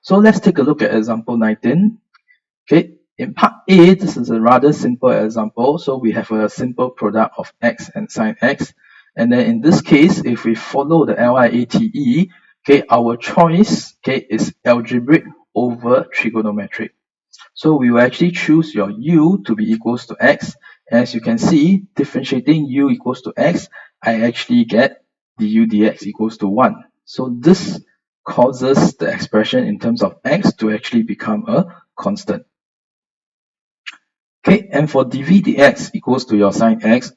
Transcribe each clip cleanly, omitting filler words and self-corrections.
So let's take a look at example 19. Okay, in part A, this is a rather simple example. So we have a simple product of x and sine x. And then in this case, if we follow the LIATE, okay, our choice, okay, is algebraic over trigonometric. So we will actually choose your u to be equals to x. As you can see, differentiating u equals to x, I actually get du dx equals to 1. So this causes the expression in terms of x to actually become a constant. Okay, and for dv dx equals to your sine x,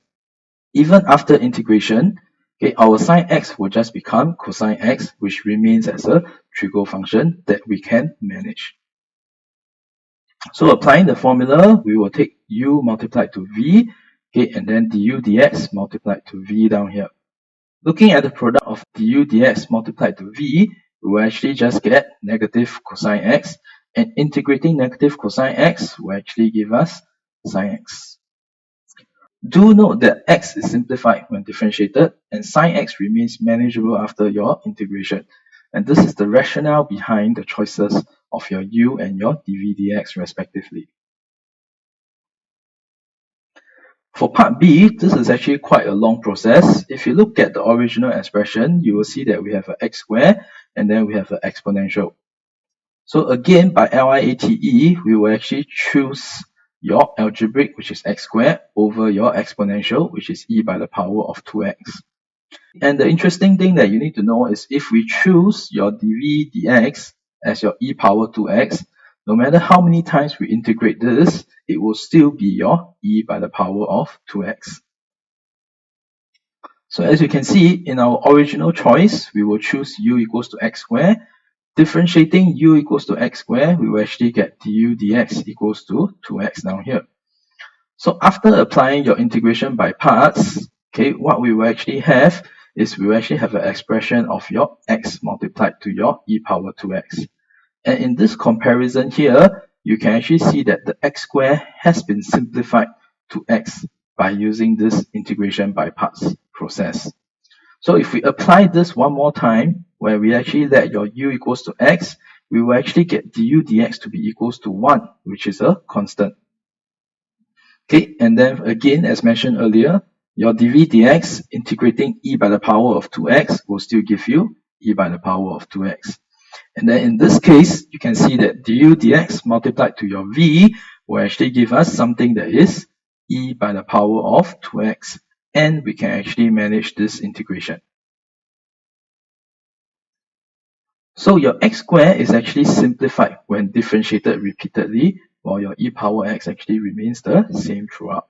even after integration, okay, our sine x will just become cosine x, which remains as a trigo function that we can manage. So applying the formula, we will take u multiplied to v, okay, and then du dx multiplied to v down here. Looking at the product of du dx multiplied to v, we will actually just get negative cosine x, and integrating negative cosine x will actually give us sine x. Do note that x is simplified when differentiated, and sine x remains manageable after your integration. And this is the rationale behind the choices of your u and your dv dx respectively. For part B, this is actually quite a long process. If you look at the original expression, you will see that we have an x squared and then we have an exponential. So again, by LIATE, we will actually choose your algebraic, which is x squared, over your exponential, which is e by the power of 2x. And the interesting thing that you need to know is if we choose your dv dx as your e power 2x, no matter how many times we integrate this, it will still be your e by the power of 2x. So as you can see, in our original choice, we will choose u equals to x squared. Differentiating u equals to x squared, we will actually get du dx equals to 2x down here. So after applying your integration by parts, okay, what we will actually have is we will actually have an expression of your x multiplied to your e power 2x. And in this comparison here, you can actually see that the x squared has been simplified to x by using this integration by parts process. So if we apply this one more time, where we actually let your u equals to x, we will actually get du dx to be equals to 1, which is a constant. Okay, and then again, as mentioned earlier, your dv dx integrating e by the power of 2x will still give you e by the power of 2x. And then in this case, you can see that du dx multiplied to your v will actually give us something that is e by the power of 2x. And we can actually manage this integration. So your x squared is actually simplified when differentiated repeatedly, while your e power x actually remains the same throughout.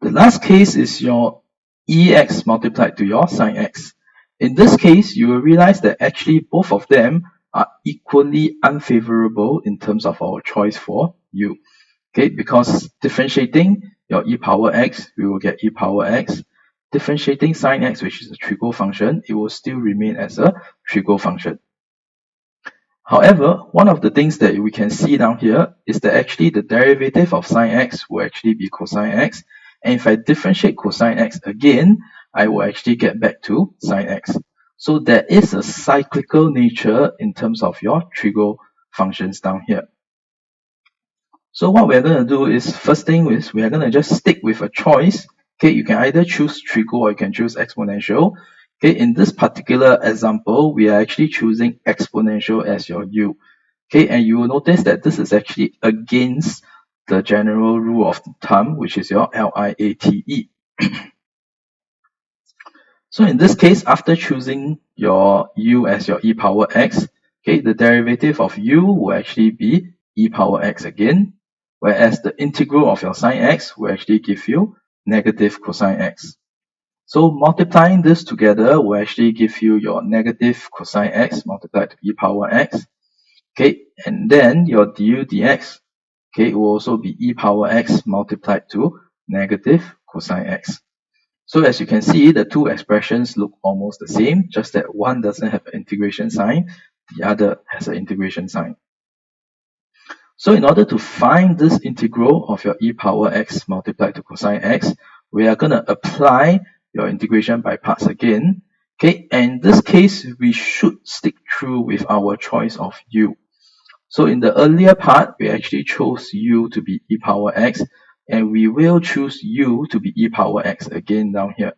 The last case is your ex multiplied to your sine x. In this case, you will realize that actually both of them are equally unfavorable in terms of our choice for u. Okay, because differentiating your e power x, we will get e power x. Differentiating sine x, which is a trigo function, it will still remain as a trigo function. However, one of the things that we can see down here is that actually the derivative of sine x will actually be cosine x. And if I differentiate cosine x again, I will actually get back to sine x. So there is a cyclical nature in terms of your trigo functions down here. So what we're going to do is, first thing is we are going to just stick with a choice. Okay, you can either choose trigo or you can choose exponential. Okay, in this particular example, we are actually choosing exponential as your u. Okay, and you will notice that this is actually against the general rule of thumb, which is your LIATE. So in this case, after choosing your u as your e power x, okay, the derivative of u will actually be e power x again, whereas the integral of your sine x will actually give you negative cosine x. So multiplying this together will actually give you your negative cosine x multiplied to e power x. Okay, and then your du dx, okay, will also be e power x multiplied to negative cosine x. So as you can see, the two expressions look almost the same, just that one doesn't have an integration sign, the other has an integration sign. So in order to find this integral of your e power x multiplied to cosine x, we are going to apply your integration by parts again. Okay, and in this case, we should stick true with our choice of u. So in the earlier part, we actually chose u to be e power x, and we will choose u to be e power x again down here.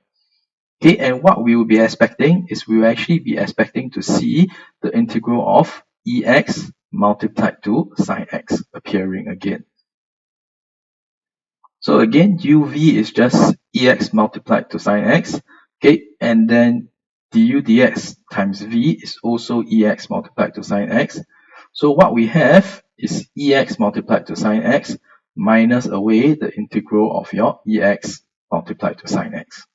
Okay, and what we will be expecting is we will actually be expecting to see the integral of ex multiplied to sine x appearing again. So again, uv is just ex multiplied to sine x, okay, and then du dx times v is also ex multiplied to sine x. So what we have is ex multiplied to sine x minus away the integral of your ex multiplied to sine x.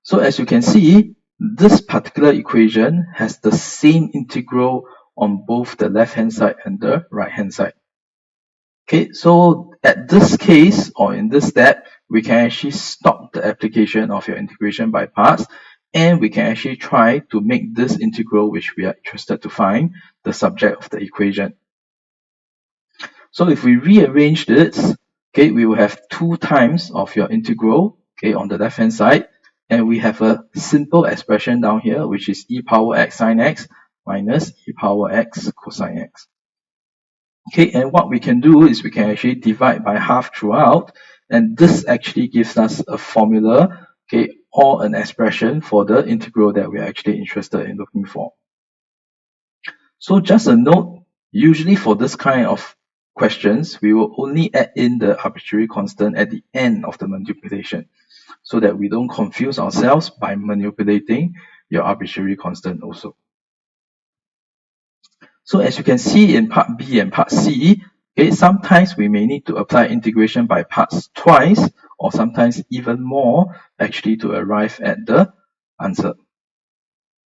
So as you can see, this particular equation has the same integral on both the left-hand side and the right-hand side. Okay, so at this case, or in this step, we can actually stop the application of your integration by parts, and we can actually try to make this integral, which we are interested to find, the subject of the equation. So if we rearrange this, okay, we will have 2 times of your integral, okay, on the left-hand side, and we have a simple expression down here, which is e power x sine x minus e power x cosine x. Okay, and what we can do is we can actually divide by half throughout, and this actually gives us a formula, okay, or an expression for the integral that we're actually interested in looking for. So just a note, usually for this kind of questions, we will only add in the arbitrary constant at the end of the manipulation, so that we don't confuse ourselves by manipulating your arbitrary constant also. So as you can see in part B and part C, okay, sometimes we may need to apply integration by parts twice, or sometimes even more, actually to arrive at the answer.